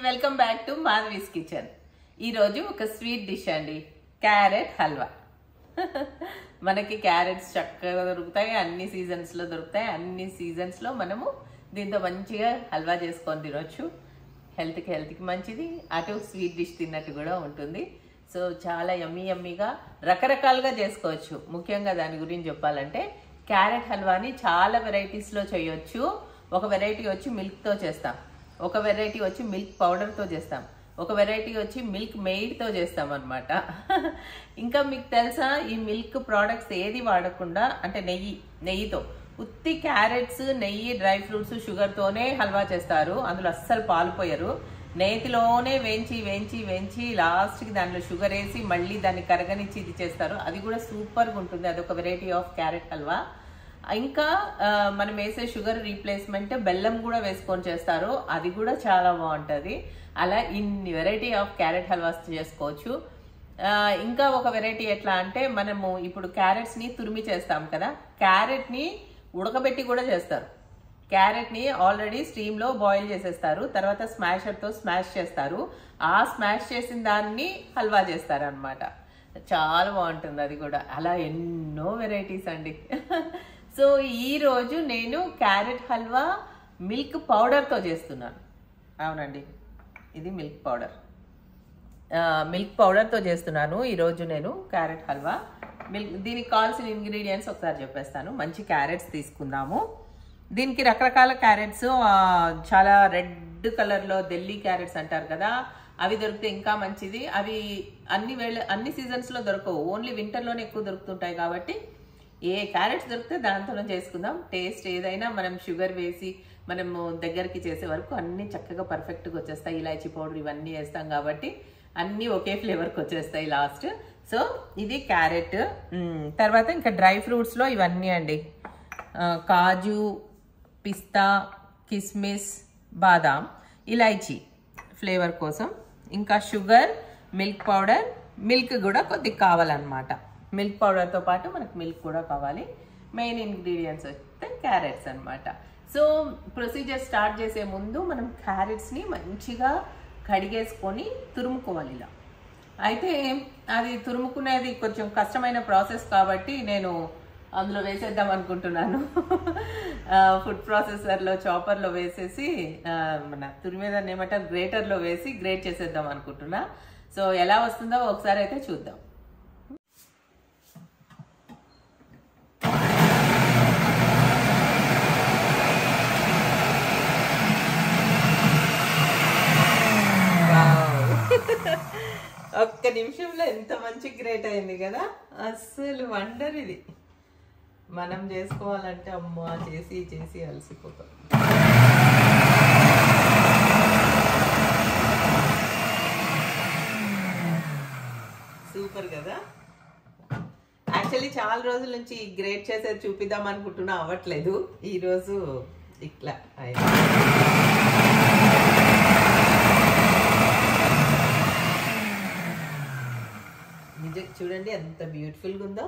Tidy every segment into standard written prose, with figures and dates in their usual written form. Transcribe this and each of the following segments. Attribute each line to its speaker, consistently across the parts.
Speaker 1: Welcome back to Madhavi's kitchen. ఈరోజు ఒక sweet dish అండి, క్యారెట్ హల్వా. మనకి క్యారెట్స్ చక్కగా దొరుకుతాయి, అన్ని సీజన్స్లో దొరుకుతాయి. అన్ని సీజన్స్లో మనము దీంతో మంచిగా హల్వా చేసుకొని తినొచ్చు. హెల్త్కి మంచిది, అటు స్వీట్ డిష్ తిన్నట్టు కూడా ఉంటుంది. సో చాలా యమ్మీగా రకరకాలుగా చేసుకోవచ్చు. ముఖ్యంగా దాని గురించి చెప్పాలంటే క్యారెట్ హల్వాని చాలా వెరైటీస్లో చేయొచ్చు. ఒక వెరైటీ వచ్చి మిల్క్తో చేస్తాం, ఒక వెరైటీ వచ్చి మిల్క్ పౌడర్తో చేస్తాం, ఒక వెరైటీ వచ్చి మిల్క్ మెయిడ్తో చేస్తాం అనమాట. ఇంకా మీకు తెలుసా, ఈ మిల్క్ ప్రోడక్ట్స్ ఏది వాడకుండా, అంటే నెయ్యితో ఉత్తి క్యారెట్స్, నెయ్యి, డ్రై ఫ్రూట్స్, షుగర్తోనే హల్వా చేస్తారు. అందులో అస్సలు పాలు పోయరు. నేతిలోనే వేయించి లాస్ట్కి దాంట్లో షుగర్ వేసి మళ్ళీ దాన్ని కరగనిచ్చి ఇది చేస్తారు. అది కూడా సూపర్గా ఉంటుంది. అదొక వెరైటీ ఆఫ్ క్యారెట్ హల్వా. ఇంకా మనం వేసే షుగర్ రీప్లేస్మెంట్ బెల్లం కూడా వేసుకొని చేస్తారు, అది కూడా చాలా బాగుంటుంది. అలా ఇన్ని వెరైటీ ఆఫ్ క్యారెట్ హల్వాస్ చేసుకోవచ్చు. ఇంకా ఒక వెరైటీ ఎట్లా అంటే, మనము ఇప్పుడు క్యారెట్స్ని తురిమి చేస్తాం కదా, క్యారెట్ని ఉడకబెట్టి కూడా చేస్తారు. క్యారెట్ని ఆల్రెడీ స్టీమ్లో బాయిల్ చేసేస్తారు, తర్వాత స్మాషర్తో స్మాష్ చేస్తారు. ఆ స్మాష్ చేసిన దాన్ని హల్వా చేస్తారు అనమాట. చాలా బాగుంటుంది అది కూడా. అలా ఎన్నో వెరైటీస్ అండి. సో ఈరోజు నేను క్యారెట్ హల్వా మిల్క్ పౌడర్తో చేస్తున్నాను. అవునండి, ఇది మిల్క్ పౌడర్తో చేస్తున్నాను ఈరోజు నేను క్యారెట్ హల్వా. దీనికి కావాల్సిన ఇంగ్రీడియంట్స్ ఒకసారి చెప్పేస్తాను. మంచి క్యారెట్స్ తీసుకుందాము. దీనికి రకరకాల క్యారెట్స్, చాలా రెడ్ కలర్లో ఢిల్లీ క్యారెట్స్ అంటారు కదా, అవి దొరికితే ఇంకా మంచిది. అవి అన్ని సీజన్స్లో దొరకవు, ఓన్లీ వింటర్లోనే ఎక్కువ దొరుకుతుంటాయి. కాబట్టి ఏ క్యారెట్స్ దొరికితే దాంతోనే చేసుకుందాం. టేస్ట్ ఏదైనా మనం షుగర్ వేసి మనము దగ్గరికి చేసే వరకు అన్నీ చక్కగా పర్ఫెక్ట్గా వచ్చేస్తాయి. ఇలాచీ పౌడర్ ఇవన్నీ వేస్తాం కాబట్టి అన్నీ ఒకే ఫ్లేవర్కి వచ్చేస్తాయి లాస్ట్. సో ఇది క్యారెట్. తర్వాత ఇంకా డ్రై ఫ్రూట్స్లో ఇవన్నీ అండి, కాజు, పిస్తా, కిస్మిస్, బాదాం, ఇలాచీ ఫ్లేవర్ కోసం. ఇంకా షుగర్, మిల్క్ పౌడర్, మిల్క్ కూడా కొద్దిగా కావాలన్నమాట. మిల్క్ పౌడర్తో పాటు మనకు మిల్క్ కూడా కావాలి. మెయిన్ ఇంగ్రీడియంట్స్ వస్తే క్యారెట్స్ అనమాట. సో ప్రొసీజర్ స్టార్ట్ చేసే ముందు మనం క్యారెట్స్ని మంచిగా కడిగేసుకొని తురుముకోవాలి ఇలా. అయితే అది తురుముకునేది కొంచెం కష్టమైన ప్రాసెస్ కాబట్టి నేను అందులో వేసేద్దాం అనుకుంటున్నాను. ఫుడ్ ప్రాసెసర్లో, చాపర్లో వేసేసి, మన తురిమేదాన్ని ఏమంటారు, గ్రేటర్లో వేసి గ్రేట్ చేసేద్దాం అనుకుంటున్నా. సో ఎలా వస్తుందో ఒకసారి అయితే చూద్దాం. ఒక్క నిమిషంలో ఎంత మంచి గ్రేట్ అయింది కదా, అస్సలు వండర్. ఇది మనం చేసుకోవాలంటే అమ్మా చేసి అలసిపోతాం. సూపర్ కదా. యాక్చువల్లీ చాలా రోజుల నుంచి గ్రేట్ చేసేది చూపిద్దాం అనుకుంటున్నా, అవ్వట్లేదు. ఈరోజు ఇట్లా అయింది. నిజం చూడండి ఎంత బ్యూటిఫుల్గా ఉందో.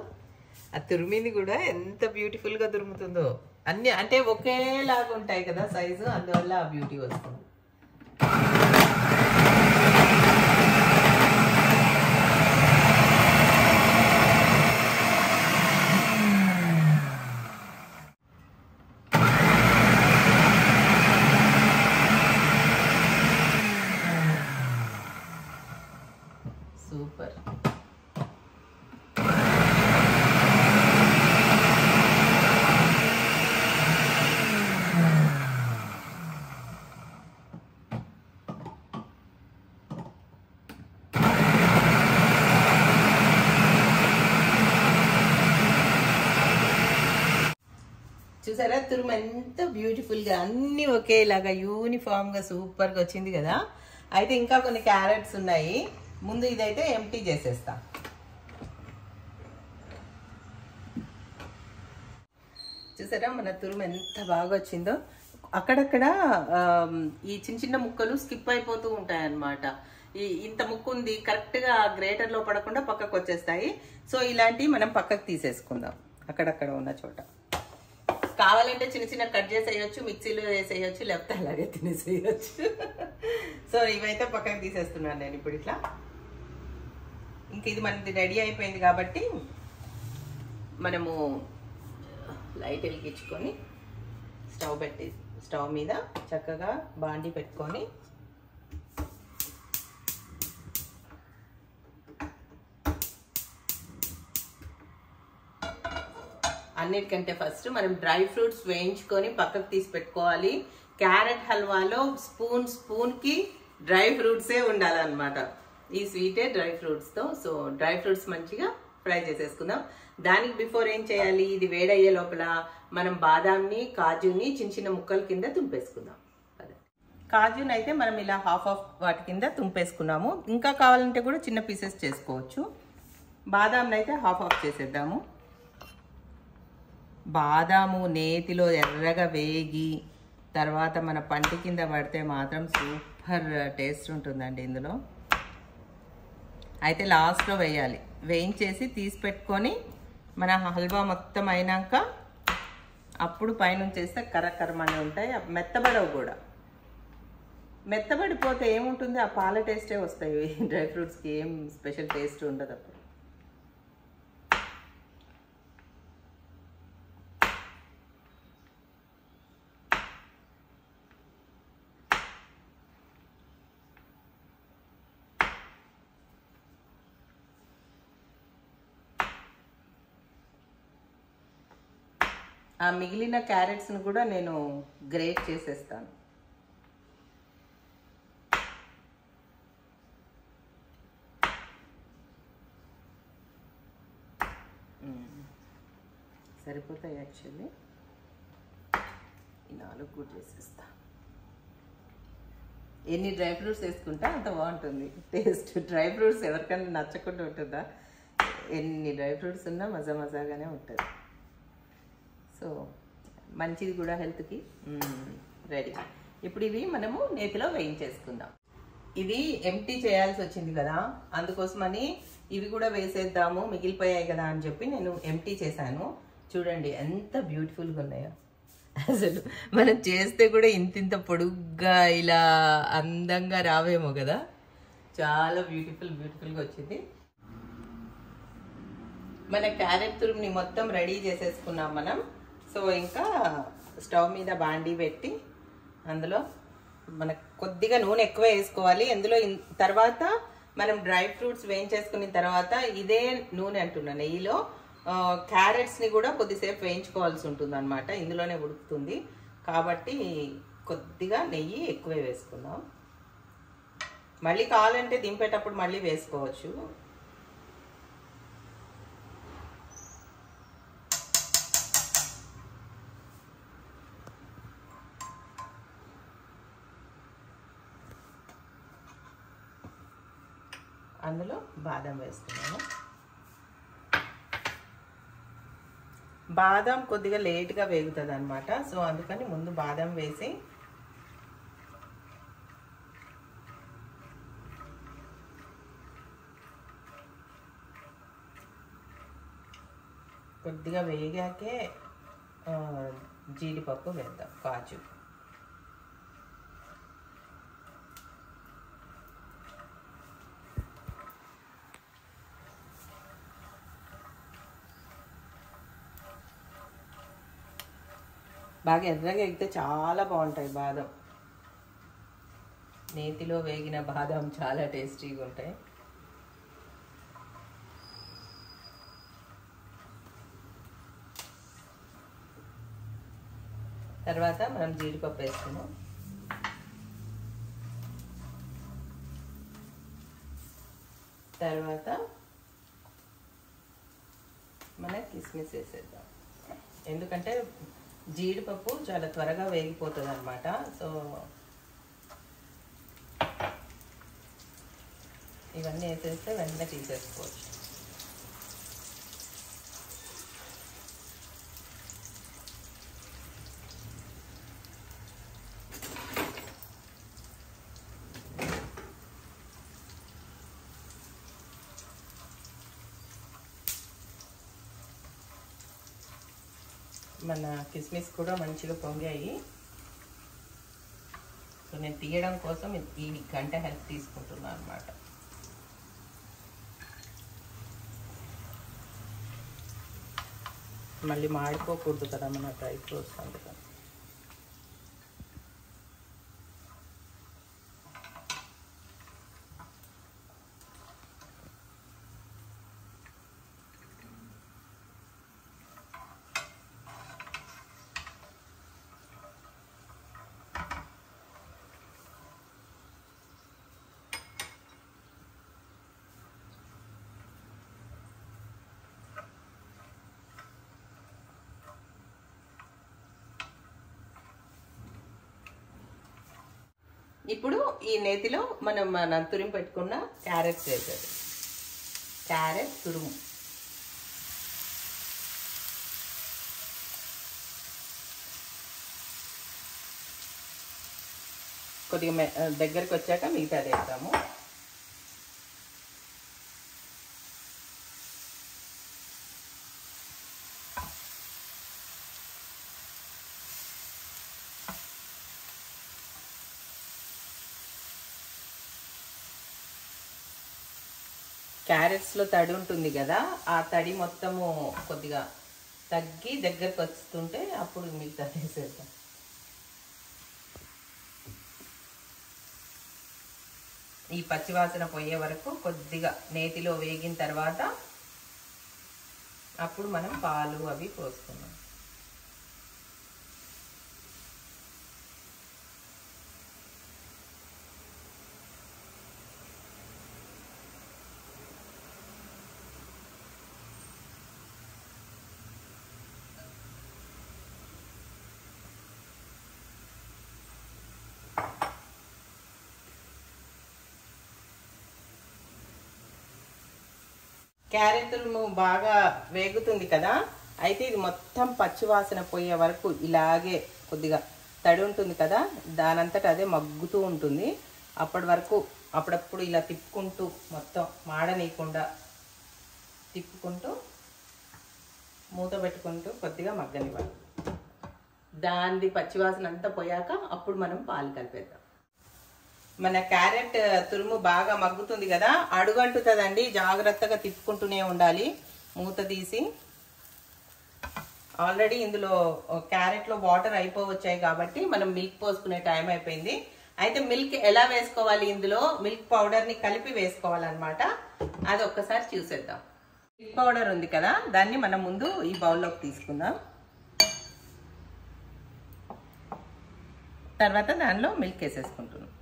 Speaker 1: ఆ తురిమింది కూడా ఎంత బ్యూటిఫుల్గా తురుముతుందో. అన్ని అంటే ఒకేలాగా ఉంటాయి కదా సైజు, అందువల్ల ఆ బ్యూటీ వస్తుంది. సూపర్. చూసారా తురుము ఎంత బ్యూటిఫుల్గా, అన్నీ ఒకేలాగా యూనిఫామ్గా సూపర్గా వచ్చింది కదా. అయితే ఇంకా కొన్ని క్యారెట్స్ ఉన్నాయి. ముందు ఇదైతే ఎంటీ చేసేస్తా. చూసారా మన తురుము ఎంత బాగా వచ్చిందో. అక్కడక్కడ ఈ చిన్న ముక్కలు స్కిప్ అయిపోతూ ఉంటాయి అన్నమాట. ఇంత ముక్కు ఉంది, కరెక్ట్గా గ్రేటర్లో పడకుండా పక్కకు వచ్చేస్తాయి. సో ఇలాంటివి మనం పక్కకు తీసేసుకుందాం. అక్కడక్కడ ఉన్న చోట కావాలంటే చిన్న కట్ చేసేయచ్చు, మిక్సీలో వేసేయచ్చు, లేకపోతే అలాగే తినేసేయచ్చు. సో ఇవైతే పక్కకు తీసేస్తున్నాను నేను ఇప్పుడు ఇట్లా. ఇంక ఇది మనది రెడీ అయిపోయింది కాబట్టి మనము లైట్ వెలిగించుకొని స్టవ్ మీద చక్కగా బాండి పెట్టుకొని అన్నిటికంటే ఫస్ట్ మనం డ్రై ఫ్రూట్స్ వేయించుకొని పక్కకు తీసి పెట్టుకోవాలి. క్యారెట్ హల్వాలో స్పూన్కి డ్రై ఫ్రూట్సే ఉండాలన్నమాట. ఈ స్వీటే డ్రై ఫ్రూట్స్తో. సో డ్రై ఫ్రూట్స్ మంచిగా ఫ్రై చేసేసుకుందాం. దానికి బిఫోర్ ఏం చేయాలి, ఇది వేడయ్యే లోపల మనం బాదాంని కాజుని చిన్న చిన్న ముక్కల కింద తుంపేసుకుందాం. కాజుని అయితే మనం ఇలా హాఫ్ వాటి కింద తుంపేసుకున్నాము. ఇంకా కావాలంటే కూడా చిన్న పీసెస్ చేసుకోవచ్చు. బాదాంని అయితే హాఫ్ చేసేద్దాము. బాదాము నేతిలో ఎర్రగా వేగి తర్వాత మన పంటి కింద పడితే మాత్రం సూపర్ టేస్ట్ ఉంటుందండి ఇందులో. అయితే లాస్ట్లో వేయాలి. వేయించేసి తీసి పెట్టుకొని మన హల్వా మొత్తం అయినాక అప్పుడు పైనుంచి వేస్తే కరకరమని ఉంటాయి. మెత్తబడవు కూడా. మెత్తబడిపోతే ఏముంటుంది, ఆ పాల టేస్టే వస్తాయి. డ్రై ఫ్రూట్స్కి ఏం స్పెషల్ టేస్ట్ ఉండదు అప్పుడు. ఆ మిగిలిన క్యారెట్స్ని కూడా నేను గ్రేట్ చేసేస్తాను. సరిపోతాయి యాక్చువల్లీ. ఈ 4 కూడా చేసేస్తా. ఎన్ని డ్రై ఫ్రూట్స్ వేసుకుంటే అంత బాగుంటుంది టేస్ట్. డ్రై ఫ్రూట్స్ ఎవరికైనా నచ్చకుండా ఉంటుందా? ఎన్ని డ్రై ఫ్రూట్స్ ఉన్నా మజాగానే ఉంటుంది. సో మంచిది కూడా హెల్త్కి. రెడీ. ఇప్పుడు ఇవి మనము నేతిలో వేయించేసుకుందాం. ఇది ఎంటీ చేయాల్సి వచ్చింది కదా, అందుకోసమని ఇవి కూడా వేసేద్దాము, మిగిలిపోయాయి కదా అని చెప్పి నేను ఎంటీ చేశాను. చూడండి ఎంత బ్యూటిఫుల్గా ఉన్నాయో. అసలు మనం చేస్తే కూడా ఇంత పొడుగ్గా ఇలా అందంగా రావేమో కదా. చాలా బ్యూటిఫుల్గా వచ్చింది. మన క్యారెట్ తురుముని మొత్తం రెడీ చేసేసుకున్నాం మనం. సో ఇంకా స్టవ్ మీద బాండీ పెట్టి అందులో మనకు కొద్దిగా నూనె ఎక్కువ వేసుకోవాలి. అందులో తర్వాత మనం డ్రై ఫ్రూట్స్ వేయించేసుకున్న తర్వాత ఇదే నూనె అంటున్నా నెయ్యిలో క్యారెట్స్ని కూడా కొద్దిసేపు వేయించుకోవాల్సి ఉంటుంది అనమాట. ఇందులోనే ఉడుకుతుంది కాబట్టి కొద్దిగా నెయ్యి ఎక్కువే వేసుకుందాం. మళ్ళీ కావాలంటే దింపేటప్పుడు మళ్ళీ వేసుకోవచ్చు. అందులో బాదం వేస్తున్నాను. బాదం కొద్దిగా లేట్గా వేగుతుంది అనమాట. సో అందుకని ముందు బాదం వేసి కొద్దిగా వేగాకే జీడిపప్పు వేద్దాం, కాజు. బాగా ఎర్రగా ఎగితే చాలా బాగుంటాయి బాదం. నేతిలో వేగిన బాదం చాలా టేస్టీగా ఉంటాయి. తర్వాత మనం జీడిపప్పు వేసుకున్నాం. తర్వాత మన కిస్మిస్ వేసేద్దాం. ఎందుకంటే జీడిపప్పు చాలా త్వరగా వేగిపోతుంది అనమాట. సో ఇవన్నీ వేసేస్తే వెంటనే తీసేసుకోవచ్చు. మన కిస్మిస్ కూడా మంచిగా పొంగాయి. సో నేను తీయడం కోసం ఈ గంట హెల్ప్ తీసుకుంటున్నాను అన్నమాట. మళ్ళీ మాడిపోకూడదు కదా మన డ్రై ఫ్రూట్స్ అందుకని. ఇప్పుడు ఈ నేతిలో మనం తురిమి పెట్టుకున్న క్యారెట్స్ వేసేది. క్యారెట్ తురుము కొద్దిగా దగ్గరికి వచ్చాక మిగతాది వేద్దాము. క్యారెట్స్లో తడి ఉంటుంది కదా, ఆ తడి మొత్తము కొద్దిగా తగ్గి దగ్గరకు వస్తుంటే అప్పుడు మిగతా వేసేద్దాం. ఈ పచ్చివాసన పోయే వరకు కొద్దిగా నేతిలో వేగిన తర్వాత అప్పుడు మనం పాలు అవి పోసుకున్నాం. క్యారెట్ తురుము బాగా వేగుతుంది కదా, అయితే ఇది మొత్తం పచ్చివాసన పోయే వరకు ఇలాగే కొద్దిగా తడి ఉంటుంది కదా, దానంతట అదే మగ్గుతూ ఉంటుంది. అప్పటి వరకు అప్పుడప్పుడు ఇలా తిప్పుకుంటూ మొత్తం మాడనీయకుండా తిప్పుకుంటూ మూత పెట్టుకుంటూ కొద్దిగా మగ్గనివ్వాలి. దాని పచ్చివాసన అంతా పోయాక అప్పుడు మనం పాలు కలిపేద్దాం. మన క్యారెట్ తురుము బాగా మగ్గుతుంది కదా, అడుగంటుతుందండి, జాగ్రత్తగా తిప్పుకుంటూనే ఉండాలి మూత తీసి. ఆల్రెడీ ఇందులో క్యారెట్లో వాటర్ అయిపోవచ్చాయి కాబట్టి మనం మిల్క్ పోసుకునే టైం అయిపోయింది. అయితే మిల్క్ ఎలా వేసుకోవాలి, ఇందులో మిల్క్ పౌడర్ని కలిపి వేసుకోవాలన్నమాట. అది ఒక్కసారి చూసేద్దాం. మిల్క్ పౌడర్ ఉంది కదా, దాన్ని మనం ముందు ఈ బౌల్లోకి తీసుకుందాం. తర్వాత దానిలో మిల్క్ వేసేసుకుంటున్నాం.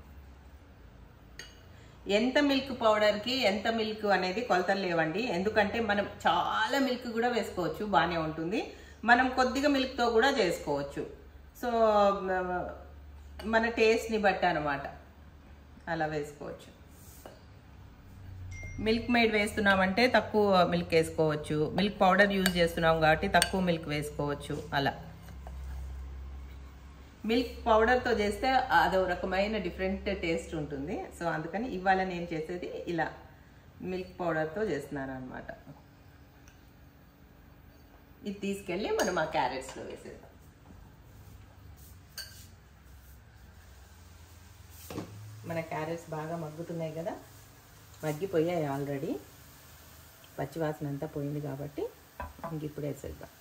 Speaker 1: ఎంత మిల్క్ పౌడర్కి ఎంత మిల్క్ అనేది కొలతలు లేవండి, ఎందుకంటే మనం చాలా మిల్క్ కూడా వేసుకోవచ్చు, బాగానే ఉంటుంది. మనం కొద్దిగా మిల్క్తో కూడా చేసుకోవచ్చు. సో మన టేస్ట్ని బట్టి అనమాట అలా వేసుకోవచ్చు. మిల్క్ మేడ్ వేస్తున్నామంటే తక్కువ మిల్క్ వేసుకోవచ్చు, మిల్క్ పౌడర్ యూజ్ చేస్తున్నాం కాబట్టి తక్కువ మిల్క్ వేసుకోవచ్చు. అలా మిల్క్ పౌడర్తో చేస్తే అదో రకమైన డిఫరెంట్ టేస్ట్ ఉంటుంది. సో అందుకని ఇవాళ నేను చేసేది ఇలా మిల్క్ పౌడర్తో చేస్తున్నాను అనమాట. ఇది తీసుకెళ్ళి మనం ఆ క్యారెట్స్లో వేసేద్దాం. మన క్యారెట్స్ బాగా మగ్గుతున్నాయి కదా, మగ్గిపోయాయి ఆల్రెడీ, పచ్చివాసన అంతా పోయింది కాబట్టి ఇంక ఇప్పుడు వేసేద్దాం.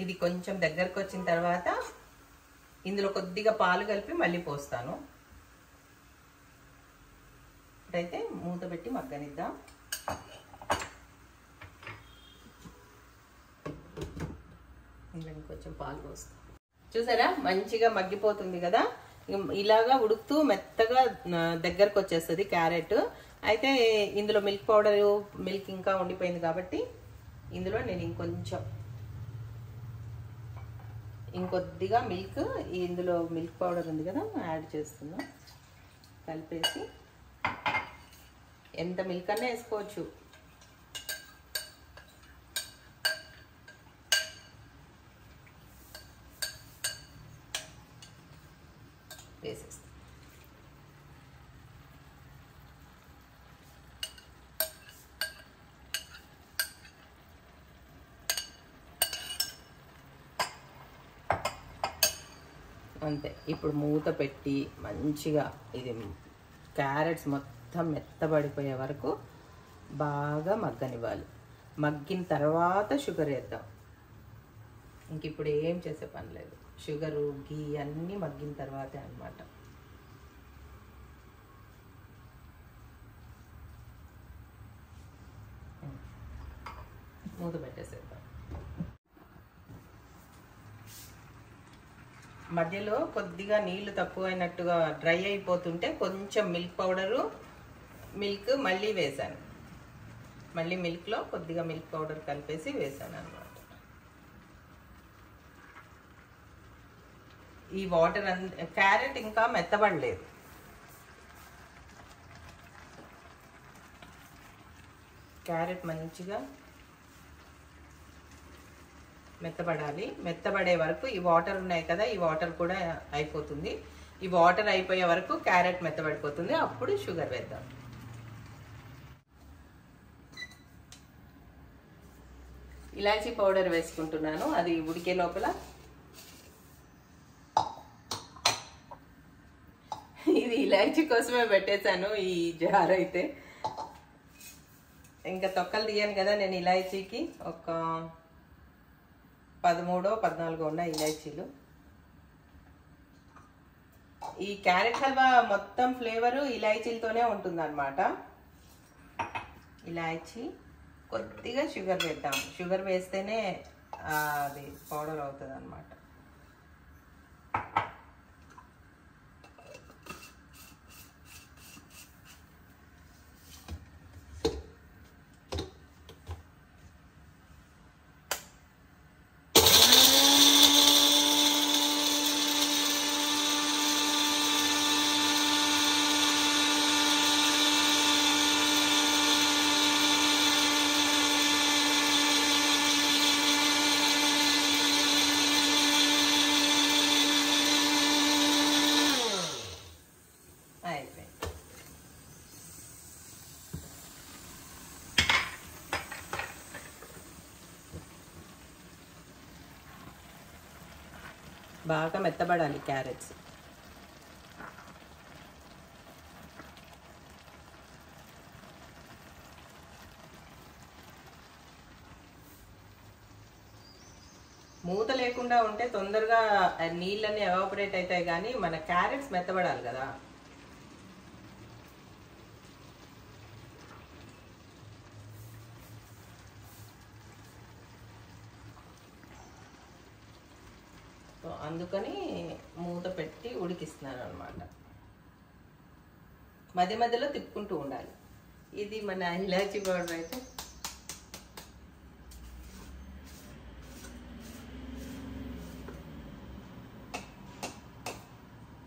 Speaker 1: ఇది కొంచెం దగ్గరకు వచ్చిన తర్వాత ఇందులో కొద్దిగా పాలు కలిపి మళ్ళీ పోస్తాను. ఇప్పుడైతే మూత పెట్టి మగ్గనిద్దాం. ఇందులో కొంచెం పాలు పోస్తాం. చూసారా, మంచిగా మగ్గిపోతుంది కదా, ఇలాగా ఉడుకుతూ మెత్తగా దగ్గరకు వచ్చేస్తుంది క్యారెట్. అయితే ఇందులో మిల్క్ పౌడర్, మిల్క్ ఇంకా ఉండిపోయింది కాబట్టి ఇందులో నేను ఇంకొద్దిగా మిల్క్, ఇందులో మిల్క్ పౌడర్ ఉంది కదా యాడ్ చేస్తున్నా. కలిపేసి ఎంత మిల్క్ అన్నా వేసుకోవచ్చు, వేసేస్తాం. అంతే. ఇప్పుడు మూత పెట్టి మంచిగా ఇది క్యారెట్స్ మొత్తం మెత్తబడిపోయే వరకు బాగా మగ్గనివ్వాలి. మగ్గిన తర్వాత షుగర్ వేద్దాం. ఇంక ఇప్పుడు ఏం చేసే పని లేదు. షుగరు గీ అన్నీ మగ్గిన తర్వాతే అన్నమాట. మూత పెట్టేసేద్దాం. మధ్యలో కొద్దిగా నీళ్లు తక్కువైనట్టుగా డ్రై అయిపోతుంటే కొంచెం మిల్క్ పౌడరు, మిల్క్ మళ్ళీ వేసాను. మళ్ళీ మిల్క్లో కొద్దిగా మిల్క్ పౌడర్ కలిపేసి వేసాను అన్నమాట. ఈ వాటర్ క్యారెట్ ఇంకా మెత్తబడలేదు. క్యారెట్ మంచిగా మెత్తబడాలి. మెత్తబడే వరకు ఈ వాటర్ ఉన్నాయి కదా, ఈ వాటర్ కూడా అయిపోతుంది. ఈ వాటర్ అయిపోయే వరకు క్యారెట్ మెత్తబడిపోతుంది. అప్పుడు షుగర్ వేద్దాం. ఇలాచీ పౌడర్ వేసుకుంటున్నాను, అది ఉడికే లోపల. ఇది ఇలాచీ కోసమే పెట్టేశాను ఈ జార్ అయితే. ఇంకా తొక్కలు తీయను కదా నేను. ఇలాచీకి ఒక 13-14 ఉన్నాయి ఇలాచీలు. ఈ క్యారెట్ హల్వా మొత్తం ఫ్లేవరు ఇలాచీలతోనే ఉంటుంది అన్నమాట. ఇలాచీ కొద్దిగా షుగర్ వేద్దాం. షుగర్ వేస్తేనే అది పౌడర్ అవుతుంది అన్నమాట. బాగా మెత్తబడాలి క్యారెట్స్. మూత లేకుండా ఉంటే తొందరగా నీళ్ళన్నీ ఎవాపరేట్ అవుతాయి, కానీ మన క్యారెట్స్ మెత్తబడాలి కదా. అందుకని మూత పెట్టి ఉడికిస్తున్నాను అన్నమాట. మధ్య మధ్యలో తిప్పుకుంటూ ఉండాలి. ఇది మన ఇలాచీ పౌడర్ అయితే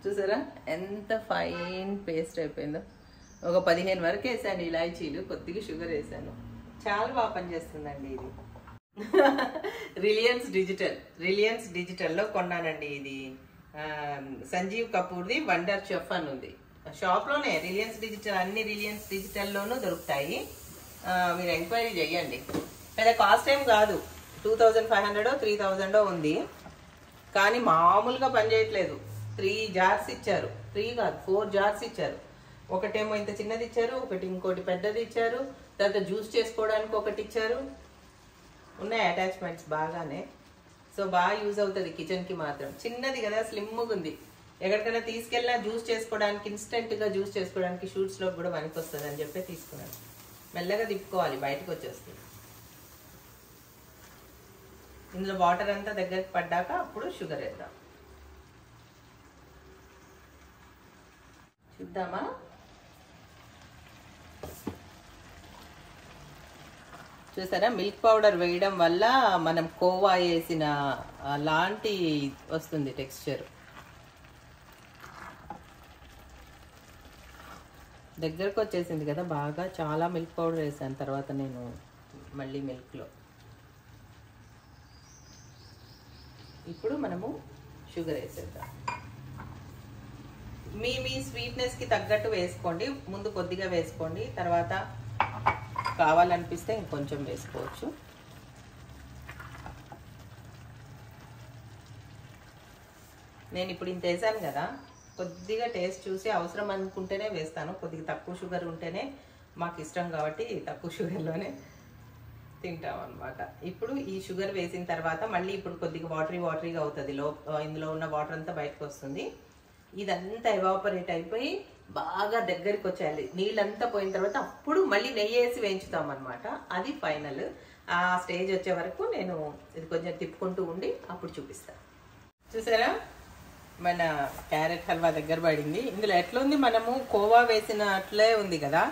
Speaker 1: చూసారా ఎంత ఫైన్ పేస్ట్ అయిపోయిందో. ఒక 15 వరకు వేసాను ఇలాచీలు, కొద్దిగా షుగర్ వేసాను. చాలా బాగా పనిచేస్తుందండి ఇది. రిలయన్స్ డిజిటల్లో కొన్నానండి ఇది. సంజీవ్ కపూర్ది వండర్ చెఫ్ అని ఉంది షాప్లోనే. రిలయన్స్ డిజిటల్లోనూ దొరుకుతాయి. మీరు ఎంక్వైరీ చేయండి. పెద్ద కాస్ట్ ఏం కాదు, 2500-3000 ఉంది. కానీ మామూలుగా పనిచేయట్లేదు. 3 జార్స్ ఇచ్చారు. 3 కాదు 4 జార్స్ ఇచ్చారు. ఒకటేమో ఇంత చిన్నది ఇచ్చారు, ఇంకోటి పెద్దది ఇచ్చారు, తర్వాత జ్యూస్ చేసుకోవడానికి ఒకటి ఇచ్చారు. ఉన్నాయి అటాచ్మెంట్స్ బాగానే. సో బాగా యూజ్ అవుతుంది కిచెన్కి మాత్రం. చిన్నది కదా, స్లిమ్గా ఉంది. ఎక్కడికైనా తీసుకెళ్ళినా జ్యూస్ చేసుకోవడానికి, ఇన్స్టెంట్గా జ్యూస్ చేసుకోవడానికి, షూట్స్లో కూడా పనికి వస్తుంది అని చెప్పి తీసుకున్నాను. మెల్లగా తిప్పుకోవాలి, బయటకు వచ్చేస్తుంది. ఇందులో వాటర్ అంతా దగ్గరికి పడ్డాక అప్పుడు షుగర్ వేద్దాం. చూద్దామా? చూసారా, మిల్క్ పౌడర్ వేయడం వల్ల మనం కోవా వేసిన లాంటి వస్తుంది టెక్స్చర్. దగ్గరకు వచ్చేసింది కదా బాగా. చాలా మిల్క్ పౌడర్ వేసాను తర్వాత నేను మళ్ళీ మిల్క్లో. ఇప్పుడు మనము షుగర్ వేసేద్దాం. మీ స్వీట్నెస్కి తగ్గట్టు వేసుకోండి. ముందు కొద్దిగా వేసుకోండి, తర్వాత కావాలనిపిస్తే ఇంకొంచెం వేసుకోవచ్చు. నేను ఇప్పుడు ఇంత వేసాను కదా, కొద్దిగా టేస్ట్ చూసి అవసరం అనుకుంటేనే వేస్తాను. కొద్దిగా తక్కువ షుగర్ ఉంటేనే మాకు ఇష్టం కాబట్టి తక్కువ షుగర్లోనే తింటాం అనమాట. ఇప్పుడు ఈ షుగర్ వేసిన తర్వాత మళ్ళీ ఇప్పుడు కొద్దిగా వాటరీగా అవుతుంది. ఇందులో ఉన్న వాటర్ అంతా బయటకు వస్తుంది. ఇదంతా ఎవాపరేట్ అయిపోయి బాగా దగ్గరికి వచ్చేయాలి. నీళ్ళంతా పోయిన తర్వాత అప్పుడు మళ్ళీ నెయ్యి వేసి వేయించుతాం అనమాట. అది ఫైనల్. ఆ స్టేజ్ వచ్చే వరకు నేను ఇది కొంచెం తిప్పుకుంటూ ఉండి అప్పుడు చూపిస్తాను. చూసారా, మన క్యారెట్ హల్వా దగ్గర పడింది. ఇందులో ఎట్లుంది, మనము కోవా వేసినట్లే ఉంది కదా.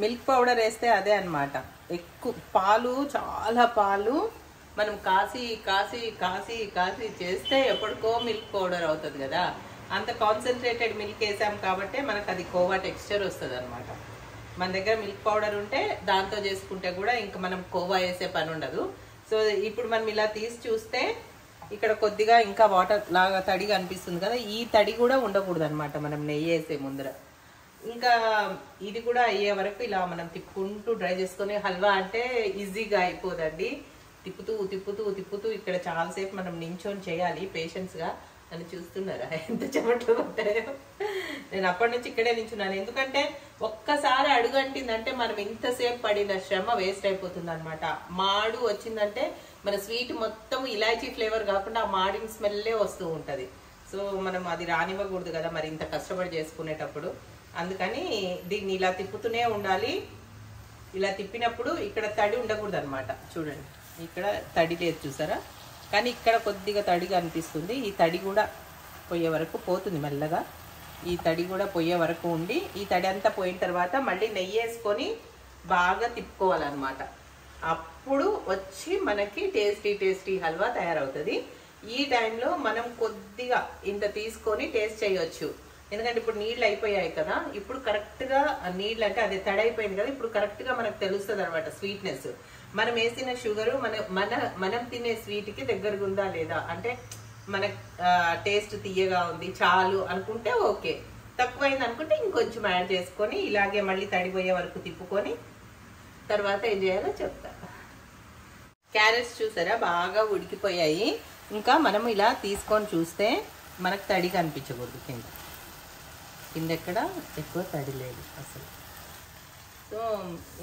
Speaker 1: మిల్క్ పౌడర్ వేస్తే అదే అనమాట. ఎక్కువ పాలు, చాలా పాలు మనం కాసి కాసి కాసి కాసి చేస్తే ఎప్పటికో మిల్క్ పౌడర్ అవుతుంది కదా. అంత కాన్సన్ట్రేటెడ్ మిల్క్ వేసాం కాబట్టి మనకు అది కోవా టెక్స్చర్ వస్తుంది అనమాట. మన దగ్గర మిల్క్ పౌడర్ ఉంటే దాంతో చేసుకుంటే కూడా ఇంకా మనం కోవా వేసే పని ఉండదు. సో ఇప్పుడు మనం ఇలా తీసి చూస్తే ఇక్కడ కొద్దిగా ఇంకా వాటర్ లాగా తడిగా అనిపిస్తుంది కదా. ఈ తడి కూడా ఉండకూడదు అనమాట మనం నెయ్యి వేసే ముందర. ఇంకా ఇది కూడా అయ్యే వరకు ఇలా మనం తిప్పుకుంటూ డ్రై చేసుకొని, హల్వా అంటే ఈజీగా అయిపోదండి. తిప్పుతూ తిప్పుతూ తిప్పుతూ ఇక్కడ చాలాసేపు మనం నించొని చేయాలి పేషెన్స్గా. అని చూస్తున్నారా ఎంత చెమట్లు పట్టాయో. నేను అప్పటి నుంచి ఇక్కడే నించున్నాను. ఎందుకంటే ఒక్కసారి అడుగంటిందంటే మనం ఇంతసేపు పడిన శ్రమ వేస్ట్ అయిపోతుంది అనమాట. మాడు వచ్చిందంటే మన స్వీట్ మొత్తం ఇలాచీ ఫ్లేవర్ కాకుండా ఆ మాడిన స్మెల్లే వస్తూ ఉంటుంది. సో మనం అది రానివ్వకూడదు కదా మరి ఇంత కష్టపడి చేసుకునేటప్పుడు. అందుకని దీన్ని ఇలా తిప్పుతూనే ఉండాలి. ఇలా తిప్పినప్పుడు ఇక్కడ తడి ఉండకూడదు అనమాట. చూడండి, ఇక్కడ తడి లేదు చూసారా, కానీ ఇక్కడ కొద్దిగా తడిగా అనిపిస్తుంది. ఈ తడి కూడా పోయే వరకు పోతుంది మెల్లగా. ఈ తడి కూడా పోయే వరకు ఉండి, ఈ తడి అంతా పోయిన తర్వాత మళ్ళీ నెయ్యి వేసుకొని బాగా తిప్పుకోవాలన్నమాట. అప్పుడు వచ్చి మనకి టేస్టీ హల్వా తయారవుతుంది. ఈ టైంలో మనం కొద్దిగా ఇంత తీసుకొని టేస్ట్ చేయొచ్చు. ఎందుకంటే ఇప్పుడు నీళ్ళు అయిపోయాయి కదా. ఇప్పుడు కరెక్ట్గా నీళ్ళు అంటే అదే తడి అయిపోయింది కదా. ఇప్పుడు కరెక్ట్గా మనకు తెలుస్తుంది అనమాట స్వీట్నెస్. మనం వేసిన షుగరు మనం తినే స్వీట్కి దగ్గరగా ఉందా లేదా, అంటే మన టేస్ట్ తీయగా ఉంది చాలు అనుకుంటే ఓకే, తక్కువైంది అనుకుంటే ఇంకొంచెం యాడ్ చేసుకొని ఇలాగే మళ్ళీ తడిపోయే వరకు తిప్పుకొని తర్వాత ఏం చేయాలో చెప్తా. క్యారెట్స్ చూసారా బాగా ఉడికిపోయాయి. ఇంకా మనం ఇలా తీసుకొని చూస్తే మనకు తడి కనిపించకూడదు. కింద ఎక్కడ ఎక్కువ తడి లేదు అసలు. సో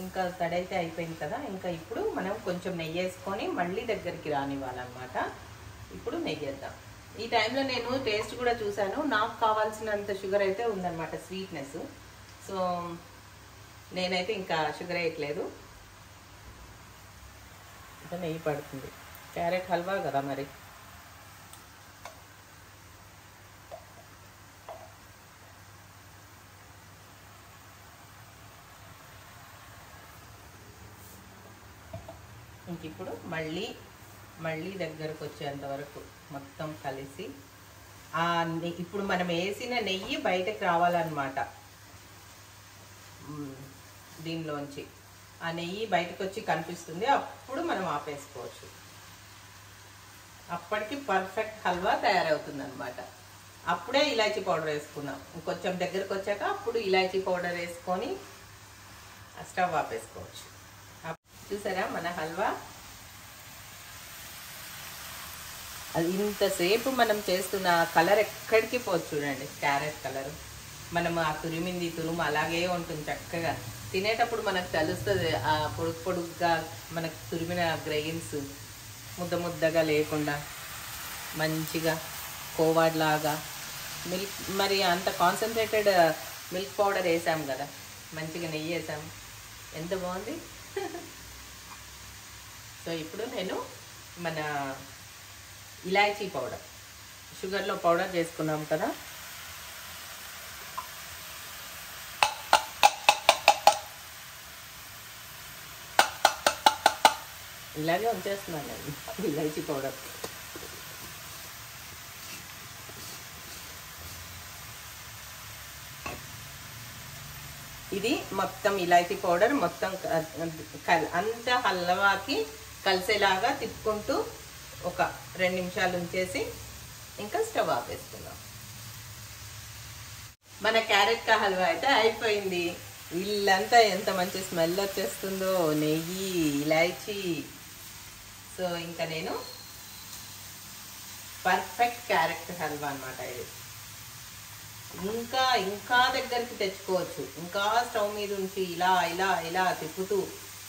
Speaker 1: ఇంకా తడి అయితే అయిపోయింది కదా. ఇంకా ఇప్పుడు మనం కొంచెం నెయ్యి వేసుకొని మళ్ళీ దగ్గరికి రానివ్వాలన్నమాట. ఇప్పుడు నెయ్యి వేద్దాం. ఈ టైంలో నేను టేస్ట్ కూడా చూశాను. నాకు కావాల్సినంత షుగర్ అయితే ఉందన్నమాట, స్వీట్నెస్. సో నేనైతే ఇంకా షుగర్ వేయట్లేదు. ఇంకా నెయ్యి పడుతుంది. క్యారెట్ హల్వా కదా మరి. ఇంక ఇప్పుడు మళ్ళీ దగ్గరకు వచ్చేంత వరకు మొత్తం కలిసి ఇప్పుడు మనం వేసిన నెయ్యి బయటకు రావాలన్నమాట. దీనిలోంచి ఆ నెయ్యి బయటకు వచ్చి కనిపిస్తుంది. అప్పుడు మనం ఆపేసుకోవచ్చు. అప్పటికి పర్ఫెక్ట్ హల్వా తయారవుతుంది అనమాట. అప్పుడే ఇలాచీ పౌడర్ వేసుకున్నాం. ఇంకొంచెం దగ్గరకు వచ్చాక అప్పుడు ఇలాచీ పౌడర్ వేసుకొని స్టవ్ ఆపేసుకోవచ్చు. చూసారా మన హల్వా. అది ఇంతసేపు మనం చేస్తున్న కలర్ ఎక్కడికి పోదు చూడండి. క్యారెట్ కలర్ మనం ఆ తురుము అలాగే ఉంటుంది చక్కగా. తినేటప్పుడు మనకు తెలుస్తుంది ఆ పొడుగ్గా మనకు తురిమిన గ్రెయిన్స్ ముద్దగా లేకుండా మంచిగా కోవాడ్లాగా. మిల్క్ మరి అంత కాన్సన్ట్రేటెడ్ మిల్క్ పౌడర్ వేసాం కదా, మంచిగా నెయ్యి వేసాం, ఎంత బాగుంది. సో ఇప్పుడు నేను మన ఇలాచీ పౌడర్, షుగర్లో పౌడర్ చేసుకున్నాం కదా, ఇలాగే ఉంచేస్తున్నాను నేను ఇలాచీ పౌడర్. ఇది మొత్తం ఇలాచీ పౌడర్ మొత్తం అంత హల్వాకి కలిసేలాగా తిప్పుకుంటూ ఒక 2 నిమిషాలు ఉంచేసి ఇంకా స్టవ్ ఆపేసుకుందాం. 2 నిమిషాలు తర్వాత చూసారా, మన హల్వా రెడీ అయిపోయింది. 2 నిమిషాలు ఉంచేసి ఇంకా స్టవ్ ఆపేసుకుందాం. 2 నిమిషాలు ఉంచేసి ఇంకా స్టవ్ ఆపేసుకుందాం. 2 నిమిషాలు ఉంచేసి ఇంకా స్టవ్ ఆపేసుకుందాం. ఇంకా స్టవ్ ఆపేసుకుందాం. మన క్యారెట్ కా హల్వా అయితే అయిపోయింది. ఇల్లంతా ఎంత మంచి స్మెల్ వచ్చేస్తుందో, నెయ్యి, ఇలాచీ. సో ఇంకా నేను పర్ఫెక్ట్ క్యారెట్ హల్వా అన్నమాట ఇది. ఇంకా ఇంకా దగ్గరికి తెచ్చుకోవచ్చు. ఇంకా స్టవ్ మీద ఉంచి ఇలా ఇలా ఇలా తిప్పుతూ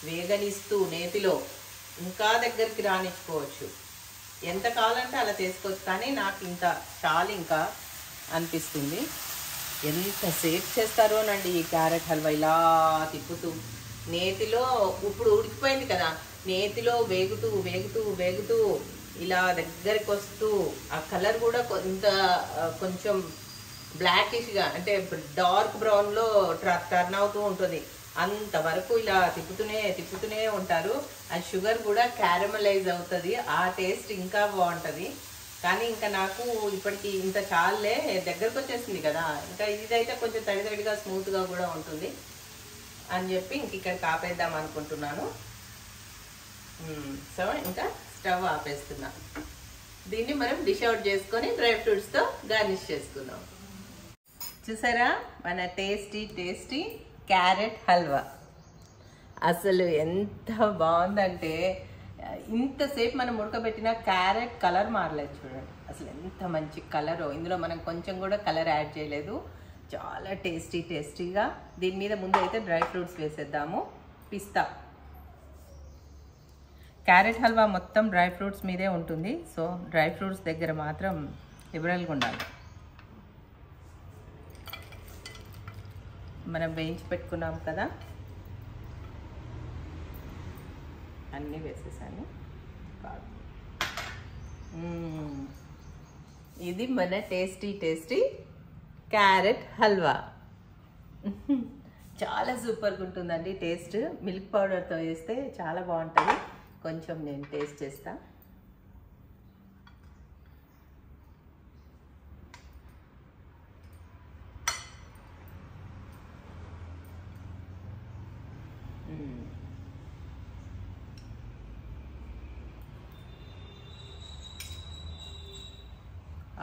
Speaker 1: వేగనిస్తూ నేతిలో ఇంకా దగ్గరికి రానిచ్చుకోవచ్చు. ఎంత కావాలంటే అలా చేసుకోవచ్చు. కానీ నాకు ఇంత చాలు ఇంకా అనిపిస్తుంది. ఎంత సేఫ్ చేస్తారోనండి ఈ క్యారెట్ హల్వా. ఇలా తిప్పుతూ నేతిలో ఇప్పుడు ఉడికిపోయింది కదా, నేతిలో వేగుతూ వేగుతూ వేగుతూ ఇలా దగ్గరికి వస్తూ ఆ కలర్ కూడా కొంచెం బ్లాకిష్గా అంటే డార్క్ బ్రౌన్లో టర్న్ అవుతూ ఉంటుంది. అంతవరకు ఇలా తిప్పుతూనే ఉంటారు. ఆ షుగర్ కూడా క్యారమలైజ్ అవుతుంది. ఆ టేస్ట్ ఇంకా బాగుంటుంది. కానీ ఇంకా నాకు ఇప్పటికి ఇంత చాలే, దగ్గరకు వచ్చేసింది కదా. ఇంకా ఇదైతే కొంచెం తడిగా స్మూత్గా కూడా ఉంటుంది అని చెప్పి ఇంక ఇక్కడ ఆపేద్దాం అనుకుంటున్నాను. సో ఇంకా స్టవ్ ఆపేస్తున్నా. దీన్ని మనం డిష్ అవుట్ చేసుకొని డ్రై ఫ్రూట్స్తో గార్నిష్ చేసుకుందాం. చూసారా మన టేస్టీ క్యారెట్ హల్వా. అసలు ఎంత బాగుందంటే ఇంతసేపు మనం ఉడకబెట్టిన క్యారెట్ కలర్ మారలేదు చూడండి. అసలు ఎంత మంచి కలర్. ఇందులో మనం కొంచెం కూడా కలర్ యాడ్ చేయలేదు. చాలా టేస్టీగా. దీని మీద ముందు అయితే డ్రై ఫ్రూట్స్ వేసేద్దాము. పిస్తా క్యారెట్ హల్వా మొత్తం డ్రై ఫ్రూట్స్ మీదే ఉంటుంది. సో డ్రై ఫ్రూట్స్ దగ్గర మాత్రం లిబరల్గా ఉండాలి. మనం వేయించి పెట్టుకున్నాం కదా, అన్నీ వేసేసాను. ఇది మన టేస్టీ క్యారెట్ హల్వా. చాలా సూపర్గా ఉంటుందండి టేస్ట్. మిల్క్ పౌడర్తో వేస్తే చాలా బాగుంటుంది. కొంచెం నేను టేస్ట్ చేస్తా.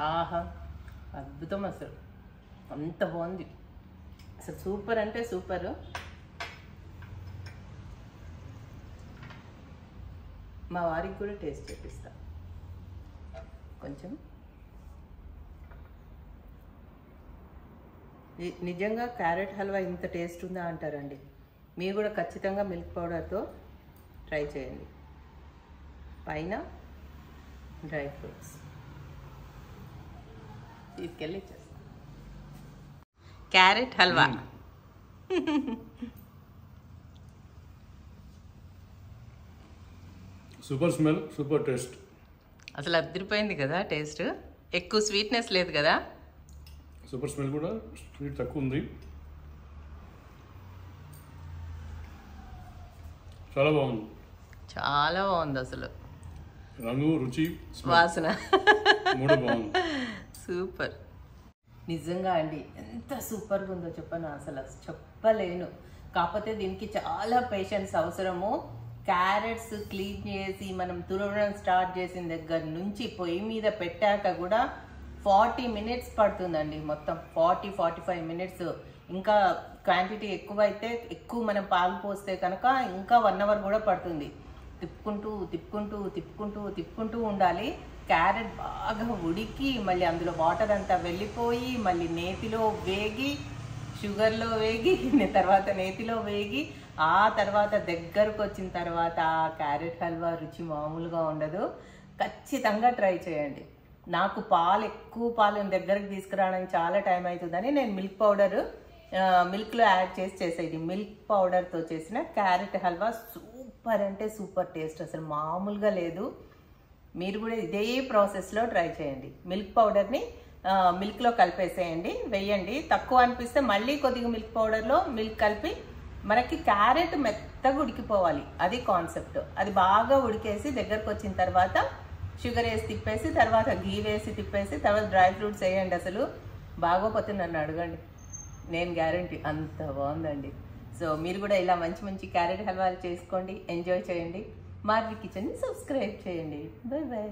Speaker 1: ఆహా, అద్భుతం. అసలు అంత బాగుంది. అసలు సూపర్ అంటే సూపర్. మా వారికి కూడా టేస్ట్ చేపిస్తా కొంచెం. నిజంగా క్యారెట్ హల్వా ఇంత టేస్ట్ ఉందా అంటారండి. మీరు కూడా ఖచ్చితంగా మిల్క్ పౌడర్తో ట్రై చేయండి. పైన డ్రై ఫ్రూట్స్ తీసుకెళ్ళి చేస్తాం. Carrot halwa
Speaker 2: super smell, super taste.
Speaker 1: అసలు అదిరిపోయింది కదా టేస్ట్. ఎక్కువ స్వీట్నెస్ లేదు కదా.
Speaker 2: సూపర్ స్మెల్ కూడా, స్వీట్ తక్కువ ఉంది. చాలా బాగుంది.
Speaker 1: చాలా బాగుంది. అసలు
Speaker 2: రంగు, రుచి,
Speaker 1: వాసన
Speaker 2: మూడు బాగుంది.
Speaker 1: సూపర్. నిజంగా అండి ఎంత సూపర్గా ఉందో చెప్పను. అసలు చెప్పలేను. కాకపోతే దీనికి చాలా పేషెన్స్ అవసరము. క్యారెట్స్ క్లీన్ చేసి మనం తురవడం స్టార్ట్ చేసిన దగ్గర నుంచి పొయ్యి మీద పెట్టాక కూడా 40 minutes పడుతుందండి. మొత్తం 40-45 minutes. ఇంకా క్వాంటిటీ ఎక్కువ అయితే ఎక్కువ మనం పాలు పోస్తే కనుక ఇంకా 1 hour కూడా పడుతుంది. తిప్పుకుంటూ ఉండాలి. క్యారెట్ బాగా ఉడికి మళ్ళీ అందులో వాటర్ అంతా వెళ్ళిపోయి మళ్ళీ నేతిలో వేగి, షుగర్లో వేగి, తర్వాత నేతిలో వేగి, ఆ తర్వాత దగ్గరకు వచ్చిన తర్వాత ఆ క్యారెట్ హల్వా రుచి మామూలుగా ఉండదు. ఖచ్చితంగా ట్రై చేయండి. నాకు ఎక్కువ పాలు దగ్గరకు తీసుకురావడానికి చాలా టైం అవుతుందని నేను మిల్క్లో యాడ్ చేసేది. మిల్క్ పౌడర్తో చేసిన క్యారెట్ హల్వా సూపర్ అంటే సూపర్ టేస్ట్. అసలు మామూలుగా లేదు. మీరు కూడా ఇదే ప్రాసెస్లో ట్రై చేయండి. మిల్క్ పౌడర్ని మిల్క్లో కలిపేసేయండి, వేయండి. తక్కువ అనిపిస్తే మళ్ళీ కొద్దిగా మిల్క్ పౌడర్లో మిల్క్ కలిపి, మనకి క్యారెట్ మెత్తగా ఉడికిపోవాలి. అది కాన్సెప్ట్. అది బాగా ఉడికేసి దగ్గరకు వచ్చిన తర్వాత షుగర్ వేసి తిప్పేసి, తర్వాత ఘీ వేసి తిప్పేసి, తర్వాత డ్రై ఫ్రూట్స్ వేయండి. అసలు బాగోపోతే నన్ను అడగండి, నేను గ్యారంటీ. అంత బాగుందండి. సో మీరు కూడా ఇలా మంచి క్యారెట్ హల్వాలు చేసుకోండి, ఎంజాయ్ చేయండి. మాధవి కిచెన్ని సబ్స్క్రైబ్ చేయండి. Bye bye.